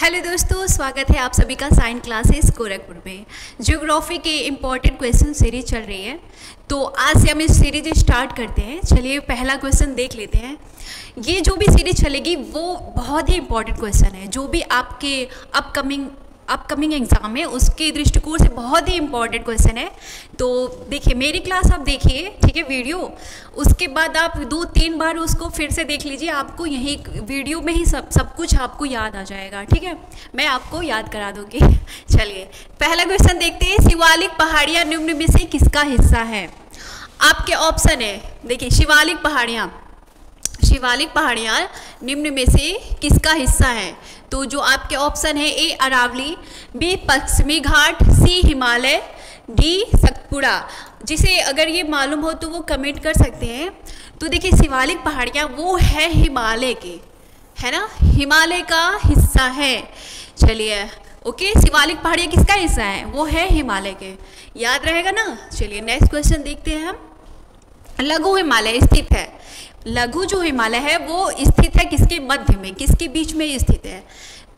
Hello दोस्तों, स्वागत है आप सभी का साइंस क्लासेस गोरखपुर में। ज्योग्राफी के इम्पॉर्टेंट क्वेश्चन सीरीज चल रही है, तो आज से हम इस सीरीज स्टार्ट करते हैं। चलिए पहला क्वेश्चन देख लेते हैं। ये जो भी सीरीज चलेगी वो बहुत ही इम्पॉर्टेंट क्वेश्चन है, जो भी आपके अपकमिंग एग्ज़ाम है उसके दृष्टिकोण से बहुत ही इम्पॉर्टेंट क्वेश्चन है। तो देखिए मेरी क्लास आप देखिए, ठीक है, वीडियो, उसके बाद आप 2-3 बार उसको फिर से देख लीजिए, आपको यही वीडियो में ही सब कुछ आपको याद आ जाएगा। ठीक है, मैं आपको याद करा दूँगी। चलिए पहला क्वेश्चन देखते हैं। शिवालिक पहाड़ियाँ निम्न में से किसका हिस्सा है? आपके ऑप्शन है, देखिए शिवालिक पहाड़ियाँ निम्न में से किसका हिस्सा है? तो जो आपके ऑप्शन है, ए अरावली, बी पश्चिमी घाट, सी हिमालय, डी सतपुड़ा। जिसे अगर ये मालूम हो तो वो कमेंट कर सकते हैं। तो देखिए शिवालिक पहाड़ियाँ वो है हिमालय के, है ना, हिमालय का हिस्सा है। चलिए ओके, शिवालिक पहाड़ियाँ किसका हिस्सा है? वो है हिमालय के, याद रहेगा ना। चलिए नेक्स्ट क्वेश्चन देखते हैं हम। लघु हिमालय स्थित है, लघु जो हिमालय है वो स्थित है किसके मध्य में, किसके बीच में स्थित है?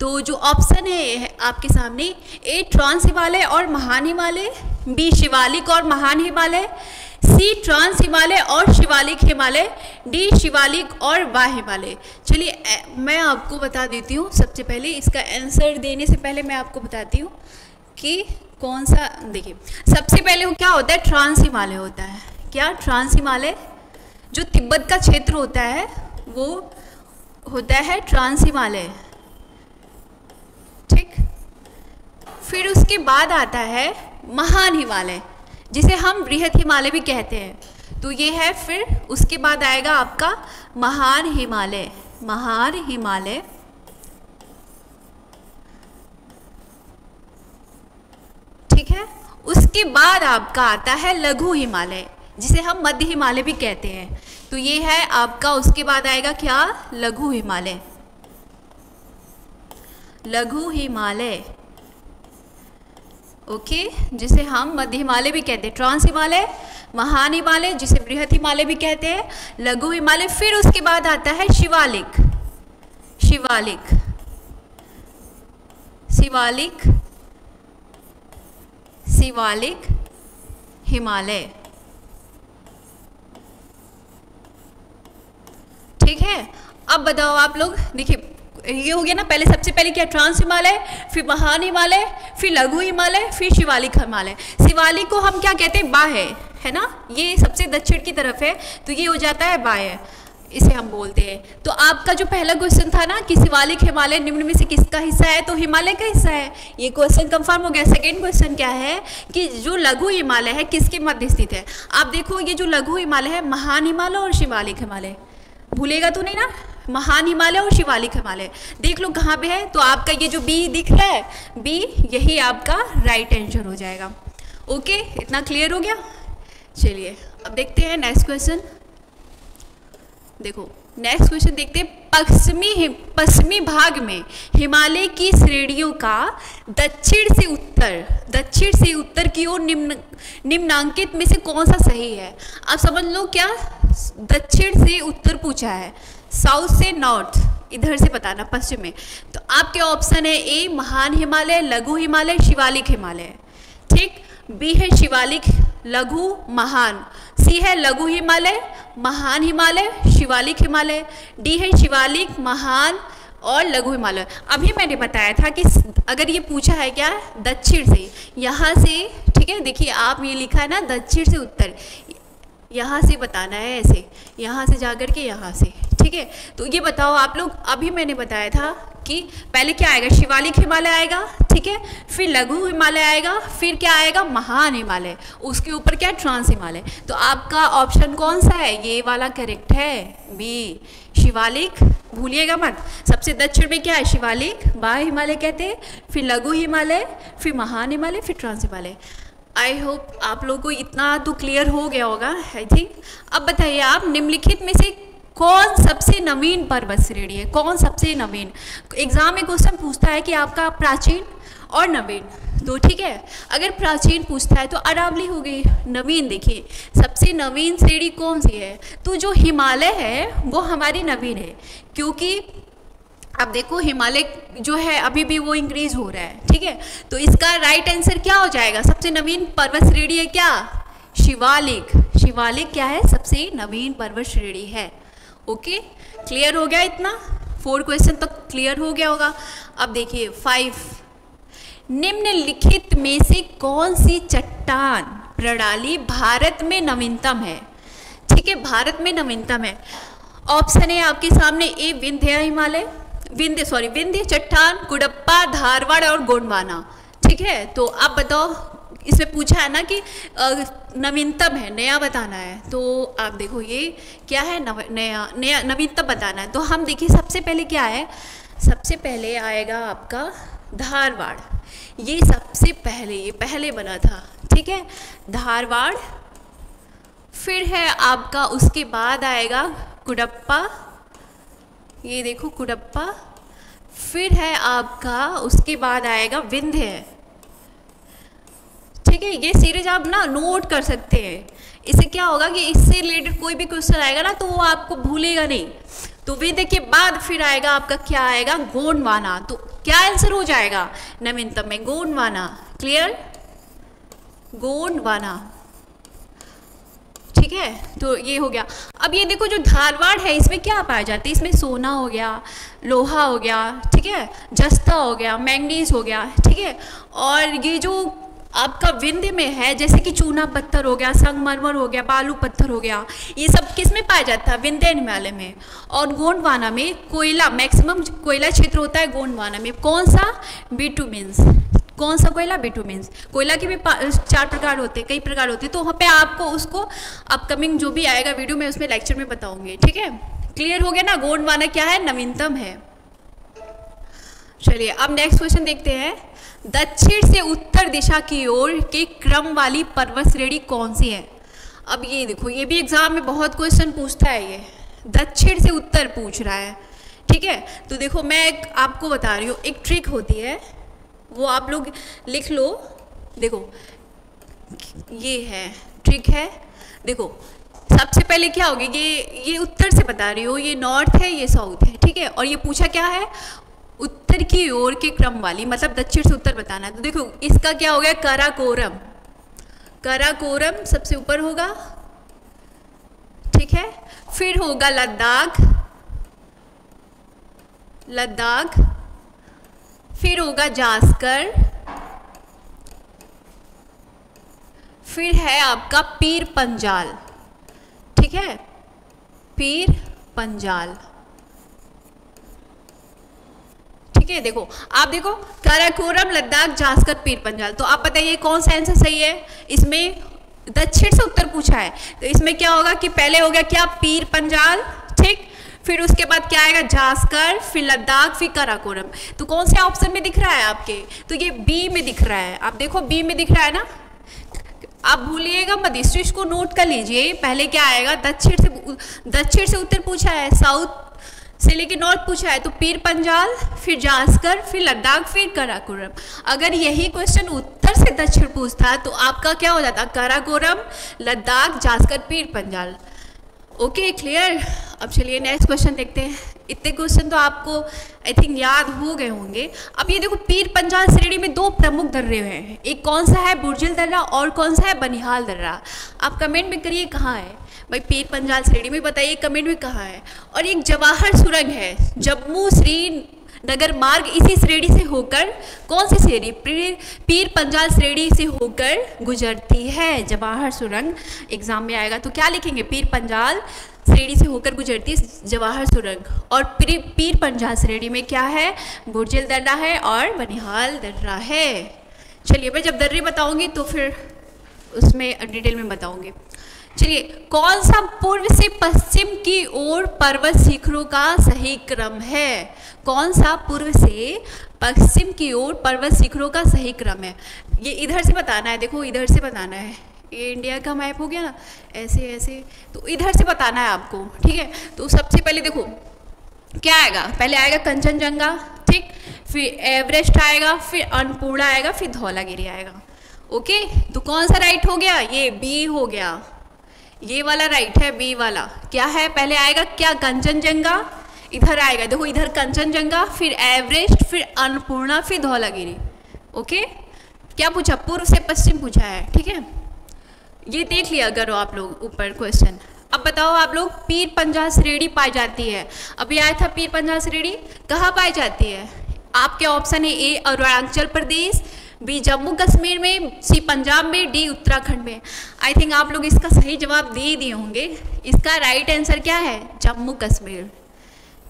तो जो ऑप्शन है आपके सामने, ए ट्रांस हिमालय और महान हिमालय, बी शिवालिक और महान हिमालय, सी ट्रांस हिमालय और शिवालिक हिमालय, डी शिवालिक और वाह हिमालय। चलिए मैं आपको बता देती हूँ, सबसे पहले इसका आंसर देने से पहले मैं आपको बताती हूँ कि कौन सा। देखिए सबसे पहले वो क्या होता है, ट्रांस हिमालय होता है। क्या? ट्रांस हिमालय जो तिब्बत का क्षेत्र होता है वो होता है ट्रांस हिमालय, ठीक। फिर उसके बाद आता है महान हिमालय, जिसे हम बृहत हिमालय भी कहते हैं। तो ये है, फिर उसके बाद आएगा आपका महान हिमालय, महान हिमालय। ठीक है, उसके बाद आपका आता है लघु हिमालय, जिसे हम मध्य हिमालय भी कहते हैं। तो ये है आपका, उसके बाद आएगा क्या? लघु हिमालय, लघु हिमालय, ओके, जिसे हम मध्य हिमालय भी कहते हैं। ट्रांस हिमालय, महान हिमालय जिसे बृहत हिमालय भी कहते हैं, लघु हिमालय। फिर उसके बाद आता है शिवालिक, शिवालिक, शिवालिक, शिवालिक हिमालय। ठीक है, अब बताओ आप लोग। देखिए ये हो गया ना, पहले सबसे पहले क्या? ट्रांस हिमालय, फिर महान हिमालय, फिर लघु हिमालय, फिर शिवालिक हिमालय। शिवालिक को हम क्या कहते हैं? बाह्य, है ना, ये सबसे दक्षिण की तरफ है, तो ये हो जाता है बाह्य, इसे हम बोलते हैं। तो आपका जो पहला क्वेश्चन था ना कि शिवालिक हिमालय निम्न में से किसका हिस्सा है, तो हिमालय का हिस्सा है, ये क्वेश्चन कंफर्म हो गया। सेकंड क्वेश्चन क्या है कि जो लघु हिमालय है किसके मध्य स्थित है? आप देखो ये जो लघु हिमालय है, महान हिमालय और शिवालिक हिमालय, भूलेगा तो नहीं ना, महान हिमालय और शिवालिक हिमालय। देख लो कहाँ पे है, तो आपका ये जो बी दिख रहा है, बी, यही आपका राइट आंसर हो जाएगा। ओके, इतना क्लियर हो गया। चलिए अब देखते हैं नेक्स्ट क्वेश्चन। देखो नेक्स्ट क्वेश्चन देखते हैं। पश्चिमी भाग में हिमालय की श्रेणियों का दक्षिण से उत्तर की ओर निम्नांकित में से कौन सा सही है? आप समझ लो, क्या दक्षिण से उत्तर पूछा है, साउथ से नॉर्थ, इधर से बताना पश्चिम में। तो आपके ऑप्शन है, ए महान हिमालय, लघु हिमालय, शिवालिक हिमालय, ठीक। बी है शिवालिक, लघु, महान। सी है लघु हिमालय, महान हिमालय, शिवालिक हिमालय। डी है शिवालिक, महान और लघु हिमालय। अभी मैंने बताया था कि अगर ये पूछा है क्या, दक्षिण से, यहाँ से, ठीक है, देखिए आप ये लिखा है ना दक्षिण से उत्तर, यहाँ से बताना है, ऐसे यहाँ से जाकर के यहाँ से, ठीक है। तो ये बताओ आप लोग, अभी मैंने बताया था कि पहले क्या आएगा, शिवालिक हिमालय आएगा, ठीक है, फिर लघु हिमालय आएगा, फिर क्या आएगा, महान हिमालय, उसके ऊपर क्या, ट्रांस हिमालय। तो आपका ऑप्शन कौन सा है? ये वाला करेक्ट है, बी शिवालिक, भूलिएगा मत। सबसे दक्षिण में क्या है? शिवालिक, बाह्य हिमालय कहते हैं, फिर लघु हिमालय, फिर महान हिमालय, फिर ट्रांस हिमालय। आई होप आप लोगों को इतना तो क्लियर हो गया होगा, आई थिंक। अब बताइए आप, निम्नलिखित में से कौन सबसे नवीन पर्वत श्रेणी है? कौन सबसे नवीन? एग्जाम में क्वेश्चन पूछता है कि आपका प्राचीन और नवीन, तो ठीक है, अगर प्राचीन पूछता है तो अरावली हो गई। नवीन देखिए सबसे नवीन श्रेणी कौन सी है? तो जो हिमालय है वो हमारी नवीन है, क्योंकि अब देखो हिमालय जो है अभी भी वो इंक्रीज हो रहा है, ठीक है। तो इसका राइट आंसर क्या हो जाएगा? सबसे नवीन पर्वत श्रेणी है क्या? शिवालिक। शिवालिक क्या है? सबसे नवीन पर्वत श्रेणी है। ओके, क्लियर हो गया इतना? 4 क्वेश्चन तो क्लियर हो गया होगा। अब देखिए 5, निम्नलिखित में से कौन सी चट्टान प्रणाली भारत में नवीनतम है? ठीक है, भारत में नवीनतम है। ऑप्शन है आपके सामने, ए विंध्य हिमालय, विंध्य चट्टान, कुडप्पा, धारवाड़ और गोंडवाना। ठीक है, तो आप बताओ, इसमें पूछा है ना कि नवीनतम है, नया बताना है। तो आप देखो ये क्या है, नया नवीनतम बताना है। तो हम देखिए सबसे पहले क्या है, सबसे पहले आएगा आपका धारवाड़। ये सबसे पहले, ये पहले बना था, ठीक है, धारवाड़। फिर है आपका, उसके बाद आएगा कुडप्पा, ये देखो कुडप्पा। फिर है आपका, उसके बाद आएगा विंध्य। ठीक है, ये सीरीज आप ना नोट कर सकते हैं। इससे क्या होगा कि इससे रिलेटेड कोई भी क्वेश्चन आएगा ना तो वो आपको भूलेगा नहीं। तो विंध्य के बाद फिर आएगा आपका, क्या आएगा, गोंडवाना। तो क्या आंसर हो जाएगा नवीनतम में? गोंडवाना। क्लियर? गोंडवाना। ठीक है, तो ये हो गया। अब ये देखो जो धारवाड़ है इसमें क्या पाया जाता है? इसमें सोना हो गया, लोहा हो गया, ठीक है, जस्ता हो गया, मैंगनीज हो गया, ठीक है। और ये जो आपका विंध्य में है, जैसे कि चूना पत्थर हो गया, संगमरमर हो गया, बालू पत्थर हो गया, ये सब किस में पाया जाता है? विंध्य हिमालय में। और गोंडवाना में कोयला, मैक्सिमम कोयला क्षेत्र होता है गोंडवाना में। कौन सा? बिटुमिन्स। कौन सा कोयला? बिटुमिन्स। कोयला के भी 4 प्रकार होते हैं, कई प्रकार होते हैं। तो वहाँ पे आपको उसको अपकमिंग जो भी आएगा वीडियो में उसमें लेक्चर में बताऊंगी, ठीक है। क्लियर हो गया ना? गोंडवाना क्या है? नवीनतम है। चलिए अब नेक्स्ट क्वेश्चन देखते हैं। दक्षिण से उत्तर दिशा की ओर के क्रम वाली पर्वत श्रेणी कौन सी है? अब ये देखो, ये भी एग्जाम में बहुत क्वेश्चन पूछता है, ये दक्षिण से उत्तर पूछ रहा है, ठीक है। तो देखो मैं आपको बता रही हूँ, एक ट्रिक होती है, वो आप लोग लिख लो। देखो ये है ट्रिक है। देखो सबसे पहले क्या होगी, ये उत्तर से बता रही हूँ, ये नॉर्थ है, ये साउथ है, ठीक है। और ये पूछा क्या है? उत्तर की ओर के क्रम वाली, मतलब दक्षिण से उत्तर बताना है। तो देखो इसका क्या हो गया? काराकोरम। काराकोरम सबसे ऊपर होगा, ठीक है। फिर होगा लद्दाख, लद्दाख। फिर होगा जास्कर। फिर है आपका पीर पंजाल, ठीक है, पीर पंजाल, ठीक है। देखो आप देखो, काराकोरम, लद्दाख, जास्कर, पीर पंजाल। तो आप बताइए कौन सा आंसर सही है? इसमें दक्षिण से उत्तर पूछा है, तो इसमें क्या होगा कि पहले हो गया क्या? पीर पंजाल, ठीक। फिर उसके बाद क्या आएगा? जास्कर, फिर लद्दाख, फिर काराकोरम। तो कौन से ऑप्शन में दिख रहा है आपके? तो ये बी में दिख रहा है। आप देखो बी में दिख रहा है ना, आप भूलिएगा मत, इस चीज को नोट कर लीजिए। पहले क्या आएगा? दक्षिण से उत्तर पूछा है, साउथ से लेके नॉर्थ पूछा है, तो पीर पंजाल, फिर जास्कर, फिर लद्दाख, फिर काराकोरम। अगर यही क्वेश्चन उत्तर से दक्षिण पूछता तो आपका क्या हो जाता? काराकोरम, लद्दाख, जास्कर, पीर पंजाल। Okay, clear? अब चलिए नेक्स्ट क्वेश्चन देखते हैं। इतने क्वेश्चन तो आपको आई थिंक याद हो गए होंगे। अब ये देखो, पीर पंजाल श्रेणी में 2 प्रमुख दर्रे हैं। एक कौन सा है? बुर्जिल दर्रा, और कौन सा है? बनिहाल दर्रा। आप कमेंट में करिए कहाँ है भाई पीर पंजाल श्रेणी में, बताइए कमेंट में कहाँ है। और एक जवाहर सुरंग है, जम्मू श्रीनगर मार्ग, इसी श्रेणी से होकर, कौन सी श्रेणी? पीर पंजाल श्रेणी से होकर गुजरती है। जवाहर सुरंग एग्जाम में आएगा तो क्या लिखेंगे? पीर पंजाल श्रेणी से होकर गुजरती जवाहर सुरंग। और पीर पंजाल श्रेणी में क्या है? बुर्जिल दर्रा है और बनिहाल दर्रा है। चलिए मैं जब दर्रे बताऊंगी तो फिर उसमें डिटेल में बताऊंगी। चलिए, कौन सा पूर्व से पश्चिम की ओर पर्वत शिखरों का सही क्रम है? कौन सा पूर्व से पश्चिम की ओर पर्वत शिखरों का सही क्रम है? ये इधर से बताना है। देखो इधर से बताना है, ये इंडिया का मैप हो गया ना, ऐसे ऐसे, तो इधर से बताना है आपको, ठीक है। तो सबसे पहले देखो क्या आएगा? पहले आएगा कंचनजंगा, ठीक, फिर एवरेस्ट आएगा, फिर अन्नपूर्णा आएगा, फिर धौलागिरी आएगा। ओके, तो कौन सा राइट हो गया? ये बी हो गया, ये वाला राइट है, बी वाला। क्या है? पहले आएगा क्या? कंचनजंगा, इधर आएगा, देखो इधर कंचनजंगा, फिर एवरेस्ट, फिर अन्नपूर्णा, फिर धौलागिरी। ओके, क्या पूछा? पूर्व से पश्चिम पूछा है, ठीक है, ये देख लिया करो आप लोग ऊपर क्वेश्चन। अब बताओ आप लोग, पीर पंजाल श्रेणी पाई जाती है, अभी आया था पीर पंजाल श्रेणी, कहाँ पाई जाती है? आपके ऑप्शन है ए अरुणाचल प्रदेश, बी जम्मू कश्मीर में, सी पंजाब में, डी उत्तराखंड में। आई थिंक आप लोग इसका सही जवाब दे दिए होंगे। इसका राइट आंसर क्या है? जम्मू कश्मीर।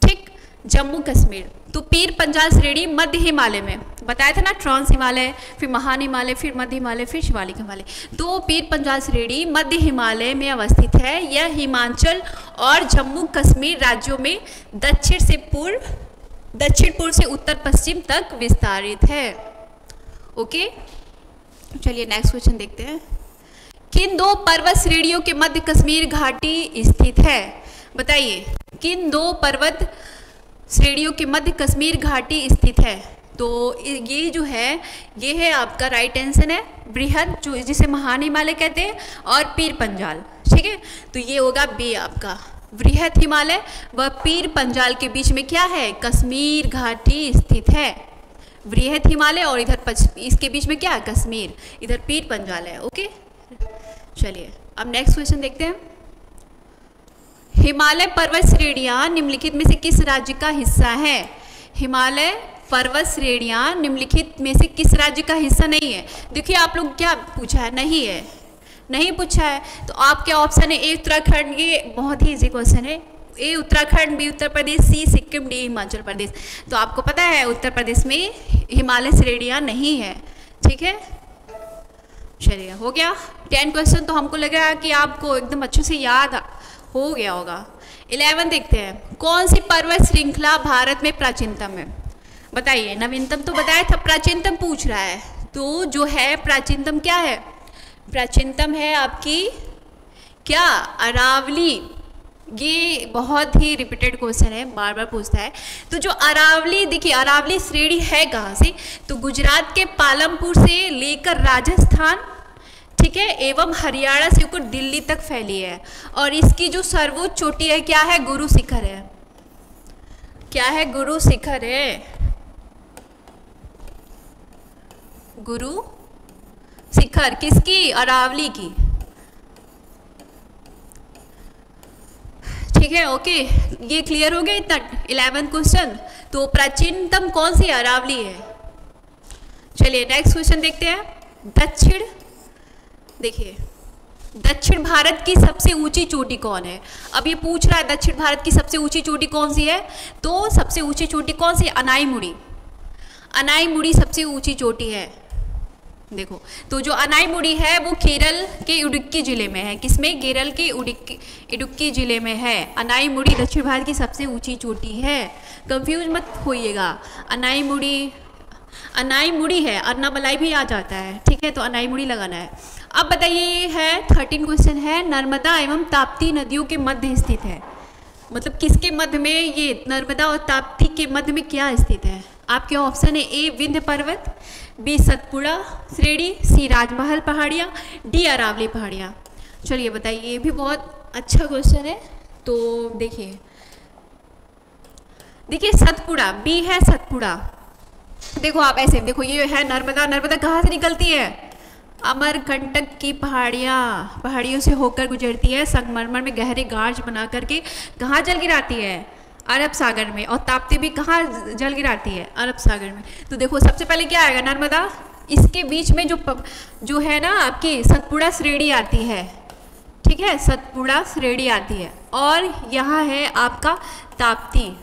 ठीक, जम्मू कश्मीर। तो पीर पंजाल श्रेणी मध्य हिमालय में, बताया था ना, ट्रांस हिमालय, फिर महान हिमालय, फिर मध्य हिमालय, फिर शिवालिक हिमालय। तो पीर पंजाल श्रेणी मध्य हिमालय में अवस्थित है। यह हिमाचल और जम्मू कश्मीर राज्यों में दक्षिण पूर्व से उत्तर पश्चिम तक विस्तारित है। ओके, चलिए नेक्स्ट क्वेश्चन देखते हैं। किन दो पर्वत श्रेणियों के मध्य कश्मीर घाटी स्थित है? बताइए, किन दो पर्वत श्रेणियों के मध्य कश्मीर घाटी स्थित है? तो ये जो है, ये है आपका राइट आंसर है बृहद, जो जिसे महान हिमालय कहते हैं, और पीर पंजाल। ठीक है, तो ये होगा बी आपका, बृहद हिमालय व पीर पंजाल के बीच में क्या है? कश्मीर घाटी स्थित है। बृहद हिमालय और इधर इसके बीच में क्या है? कश्मीर, इधर पीर पंजाल है। ओके, चलिए अब नेक्स्ट क्वेश्चन देखते हैं। हिमालय पर्वत श्रेणियां निम्नलिखित में से किस राज्य का हिस्सा है? हिमालय पर्वत श्रेणियां निम्नलिखित में से किस राज्य का हिस्सा नहीं है? देखिए आप लोग क्या पूछा है, नहीं है, नहीं पूछा है, तो आपके ऑप्शन है ए उत्तराखंड, ये बहुत ही इजी क्वेश्चन है, ए उत्तराखंड, बी उत्तर प्रदेश, सी सिक्किम, डी हिमाचल प्रदेश। तो आपको पता है उत्तर प्रदेश में हिमालय श्रेणियां नहीं है। ठीक है, चलिए हो गया 10 क्वेश्चन, तो हमको लग रहा है कि आपको एकदम अच्छे से याद हो गया होगा। 11 देखते हैं। कौन सी पर्वत श्रृंखला भारत में प्राचीनतम है? बताइए, नवीनतम तो बताया था, प्राचीनतम पूछ रहा है, तो जो है प्राचीनतम क्या है? प्राचीनतम है आपकी क्या? अरावली। ये बहुत ही रिपीटेड क्वेश्चन है, बार बार पूछता है। तो जो अरावली, देखिए अरावली श्रेणी है कहाँ से? तो गुजरात के पालमपुर से लेकर राजस्थान, ठीक है, एवं हरियाणा से होकर दिल्ली तक फैली है। और इसकी जो सर्वोच्च चोटी है क्या है? गुरु शिखर है। क्या है? गुरु शिखर है। गुरु शिखर किसकी? अरावली की। ठीक है, ओके, ये क्लियर हो गया इतना 11 क्वेश्चन। तो प्राचीनतम कौन सी? अरावली है। चलिए नेक्स्ट क्वेश्चन देखते हैं। देखिए, दक्षिण भारत की सबसे ऊंची चोटी कौन है? अब ये पूछ रहा है दक्षिण भारत की सबसे ऊंची चोटी कौन सी है, तो सबसे ऊंची चोटी कौन सी? अनाईमुड़ी। अनाईमुड़ी सबसे ऊंची चोटी है। देखो, तो जो अनाईमुड़ी है वो केरल के इडुक्की जिले में है। किसमें? केरल के इडुक्की जिले में है। अनाईमुड़ी दक्षिण भारत की सबसे ऊंची चोटी है, कंफ्यूज मत होइएगा। अनाईमुड़ी है, अन्नामलाई भी आ जाता है, ठीक है, तो अनाईमुड़ी लगाना है। अब बताइए, ये है 13 क्वेश्चन है। नर्मदा एवं ताप्ती नदियों के मध्य स्थित है, मतलब किसके मध्य में? ये नर्मदा और ताप्ती के मध्य में क्या स्थित है? आपके ऑप्शन है ए विंध्य पर्वत, बी सतपुड़ा श्रेणी, सी राजमहल पहाड़ियाँ, डी अरावली पहाड़ियाँ। चलिए बताइए, ये भी बहुत अच्छा क्वेश्चन है। तो देखिए सतपुड़ा, बी है सतपुड़ा। देखो आप ऐसे देखो, ये है नर्मदा। नर्मदा कहाँ से निकलती है? अमरकंटक की पहाड़ियों से होकर गुजरती है, संगमरमर में गहरे गार्ज बना करके कहाँ जल गिराती है? अरब सागर में। और ताप्ती भी कहाँ जल गिराती है? अरब सागर में। तो देखो सबसे पहले क्या आएगा? नर्मदा। इसके बीच में जो है ना आपकी सतपुड़ा श्रेणी आती है, ठीक है, सतपुड़ा श्रेणी आती है। और यहाँ है आपका ताप्ती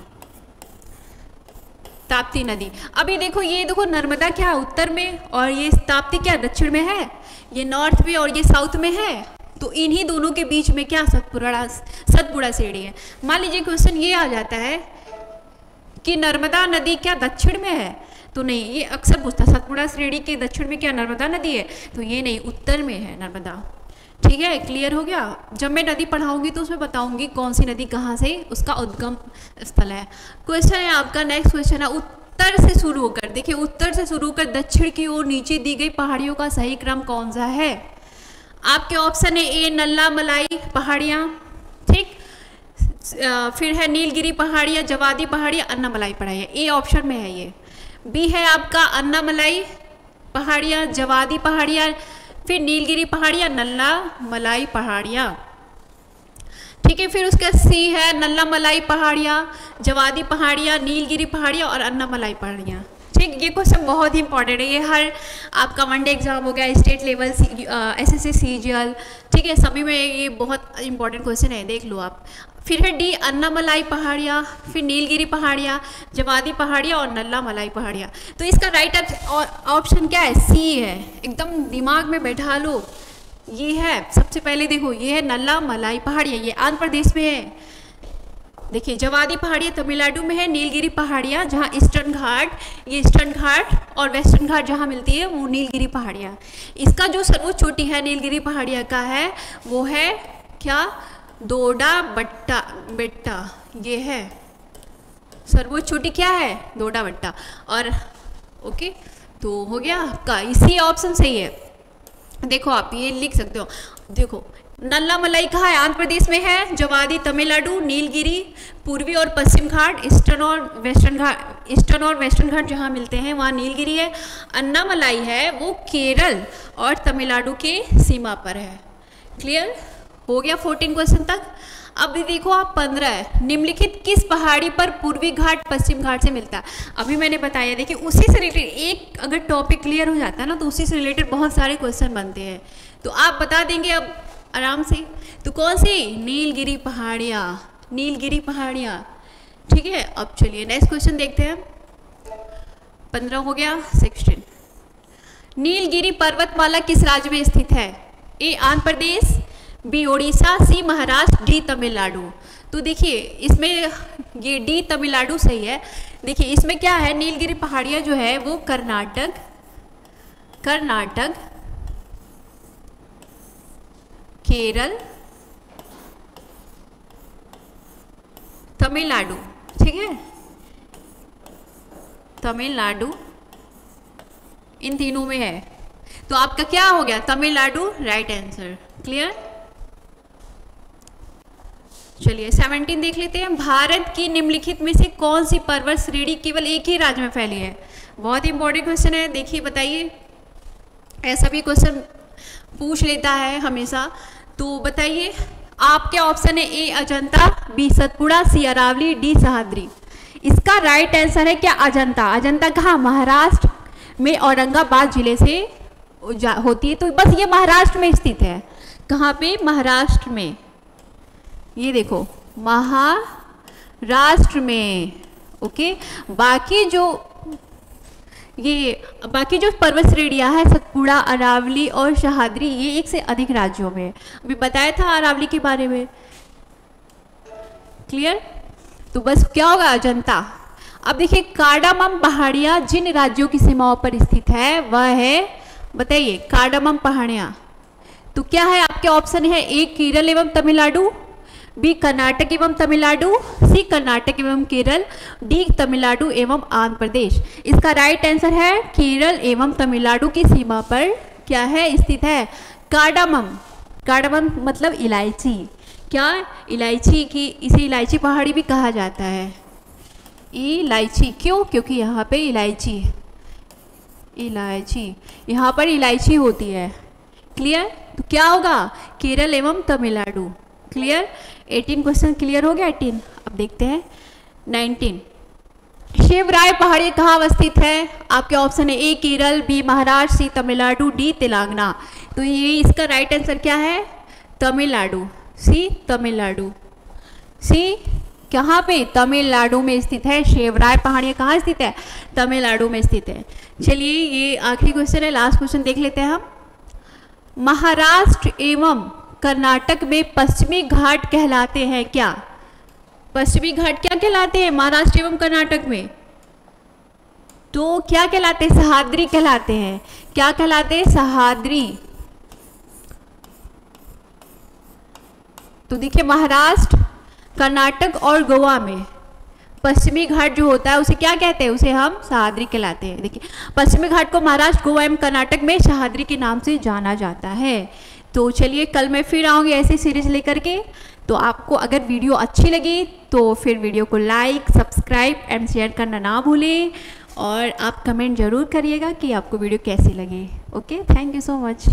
नदी। अभी देखो, ये देखो नर्मदा क्या उत्तर में और ये ताप्ती क्या दक्षिण में है, ये नॉर्थ में और ये साउथ में है। तो इन्हीं दोनों के बीच में क्या? सतपुड़ा श्रेणी है। मान लीजिए क्वेश्चन ये आ जाता है कि नर्मदा नदी क्या दक्षिण में है, तो नहीं, ये अक्सर पूछता है सतपुड़ा श्रेणी के दक्षिण में क्या नर्मदा नदी है, तो ये नहीं, उत्तर में है नर्मदा। ठीक है, क्लियर हो गया। जब मैं नदी पढ़ाऊंगी तो उसमें बताऊंगी कौन सी नदी कहाँ से उसका उद्गम स्थल है। क्वेश्चन है आपका, नेक्स्ट क्वेश्चन है, उत्तर से शुरू होकर, देखिए उत्तर से शुरू होकर दक्षिण की ओर नीचे दी गई पहाड़ियों का सही क्रम कौन सा है? आपके ऑप्शन है ए नल्ला मलाई पहाड़ियाँ, ठीक, फिर है नीलगिरी पहाड़ियाँ, जवादी पहाड़ियाँ, अन्नामलाई पहाड़ियाँ। ए ऑप्शन में है ये। बी है आपका अन्नामलाई पहाड़ियाँ, जवादी पहाड़ियाँ, फिर नीलगिरी पहाड़ियाँ, नल्ला मलाई पहाड़ियाँ। ठीक है, फिर उसका सी है नल्ला मलाई पहाड़ियाँ, जवादी पहाड़ियाँ, नीलगिरी पहाड़ियाँ और अन्नामलाई पहाड़ियाँ। ठीक, ये क्वेश्चन बहुत ही इंपॉर्टेंट है। ये हर आपका वनडे एग्जाम हो गया, स्टेट लेवल, SSC CGL, ठीक है, सभी में ये बहुत इंपॉर्टेंट क्वेश्चन है, देख लो आप। फिर है डी अन्नामलाई पहाड़ियाँ, फिर नीलगिरी पहाड़ियाँ, जवादी पहाड़ियाँ और नल्ला मलाई पहाड़ियाँ। तो इसका राइट ऑप्शन क्या है? सी है। एकदम दिमाग में बैठा लो, ये है। सबसे पहले देखो, ये है नल्ला मलाई पहाड़ियाँ, ये आंध्र प्रदेश में है। देखिए, जवादी पहाड़ियाँ तमिलनाडु में है, नीलगिरी पहाड़ियाँ जहाँ ईस्टर्न घाट, ये ईस्टर्न घाट और वेस्टर्न घाट जहाँ मिलती है वो नीलगिरी पहाड़ियाँ। इसका जो सर्वोच्च चोटी है नीलगिरी पहाड़ियाँ का है वो है क्या? दोडा बेट्टा, ये है सर्वोच्च चोटी। क्या है? दोडा बेट्टा। और ओके, तो हो गया आपका, इसी ऑप्शन सही है। देखो आप ये लिख सकते हो। देखो, नल्ला मलाई कहाँ है? आंध्र प्रदेश में है। जवादी तमिलनाडु, नीलगिरी पूर्वी और पश्चिम घाट, ईस्टर्न और वेस्टर्न घाट जहाँ मिलते हैं वहाँ नीलगिरी है। अन्नामलाई है वो केरल और तमिलनाडु के सीमा पर है। क्लियर हो गया 14 क्वेश्चन तक। अब देखो आप 15 है, निम्नलिखित किस पहाड़ी पर पूर्वी घाट पश्चिम घाट से मिलता है? अभी मैंने बताया, देखिए उसी से रिलेटेड एक अगर टॉपिक क्लियर हो जाता है ना तो उसी से रिलेटेड बहुत सारे क्वेश्चन बनते हैं। तो आप बता देंगे अब आराम से। तो कौन सी? नीलगिरी पहाड़ियाँ, नीलगिरी पहाड़ियाँ। ठीक है, अब चलिए नेक्स्ट क्वेश्चन देखते हैं। 15 हो गया। 16, नीलगिरी पर्वतमाला किस राज्य में स्थित है? ए आंध्र प्रदेश, बी ओडिशा, सी महाराष्ट्र, डी तमिलनाडु। तो देखिए इसमें ये डी तमिलनाडु सही है। देखिए इसमें क्या है, नीलगिरी पहाड़ियाँ जो है वो कर्नाटक, केरल, तमिलनाडु, ठीक है, तमिलनाडु, इन तीनों में है। तो आपका क्या हो गया? Tamil Nadu right answer. क्लियर? चलिए 17 देख लेते हैं। भारत की निम्नलिखित में से कौन सी पर्वत श्रेणी केवल एक ही राज्य में फैली है? बहुत इंपॉर्टेंट क्वेश्चन है। देखिए बताइए, ऐसा भी क्वेश्चन पूछ लेता है हमेशा। तो बताइए, आपके ऑप्शन है ए अजंता, बी सतपुड़ा, सी अरावली, डी सह्याद्री। इसका राइट आंसर है क्या? अजंता। अजंता कहाँ? महाराष्ट्र में औरंगाबाद जिले से होती है। तो बस ये महाराष्ट्र में स्थित है। कहाँ पे? महाराष्ट्र में। ये देखो महाराष्ट्र में। ओके, बाकी जो पर्वत श्रेणियाँ है सतपुड़ा, अरावली और सह्याद्री, ये एक से अधिक राज्यों में। अभी बताया था अरावली के बारे में। क्लियर? तो बस क्या होगा? अजंता। अब देखिए, कार्डामम पहाड़ियाँ जिन राज्यों की सीमाओं पर स्थित है वह है, बताइए, कार्डामम पहाड़ियाँ। तो क्या है आपके ऑप्शन है? ए केरल एवं तमिलनाडु, बी कर्नाटक एवं तमिलनाडु, सी कर्नाटक एवं केरल, डी तमिलनाडु एवं आंध्र प्रदेश। इसका राइट आंसर है केरल एवं तमिलनाडु की सीमा पर क्या है? स्थित है कार्डामम। कार्डामम मतलब इलायची। क्या? इलायची की, इसे इलायची पहाड़ी भी कहा जाता है। इलायची क्यों? क्योंकि यहाँ पे इलायची यहाँ पर इलायची होती है। क्लियर? तो क्या होगा? केरल एवं तमिलनाडु। क्लियर? 18 क्वेश्चन क्लियर हो गया। 18। अब देखते हैं 19। शिवराय पहाड़ी कहाँ अवस्थित है? आपके ऑप्शन है ए केरल, बी महाराष्ट्र, सी तमिलनाडु, डी तेलंगाना। तो ये इसका राइट आंसर क्या है? तमिलनाडु। सी तमिलनाडु। सी कहाँ पे? तमिलनाडु में स्थित है। शिवराय पहाड़ियाँ कहाँ स्थित है? तमिलनाडु में स्थित है। चलिए ये आखिरी क्वेश्चन है, लास्ट क्वेश्चन देख लेते हैं हम। महाराष्ट्र एवं कर्नाटक में पश्चिमी घाट कहलाते हैं क्या? पश्चिमी घाट क्या कहलाते हैं महाराष्ट्र एवं कर्नाटक में? तो क्या कहलाते हैं? सह्याद्री कहलाते हैं। क्या कहलाते हैं? सह्याद्री। तो देखिए, महाराष्ट्र, कर्नाटक और गोवा में पश्चिमी घाट जो होता है उसे क्या कहते हैं? उसे हम सह्याद्री कहलाते हैं। देखिए, पश्चिमी घाट को महाराष्ट्र, गोवा एवं कर्नाटक में सह्याद्री के नाम से जाना जाता है। तो चलिए कल मैं फिर आऊँगी ऐसी सीरीज लेकर के। तो आपको अगर वीडियो अच्छी लगी तो फिर वीडियो को लाइक, सब्सक्राइब एंड शेयर करना ना भूलें, और आप कमेंट ज़रूर करिएगा कि आपको वीडियो कैसी लगी। Okay, thank you so much.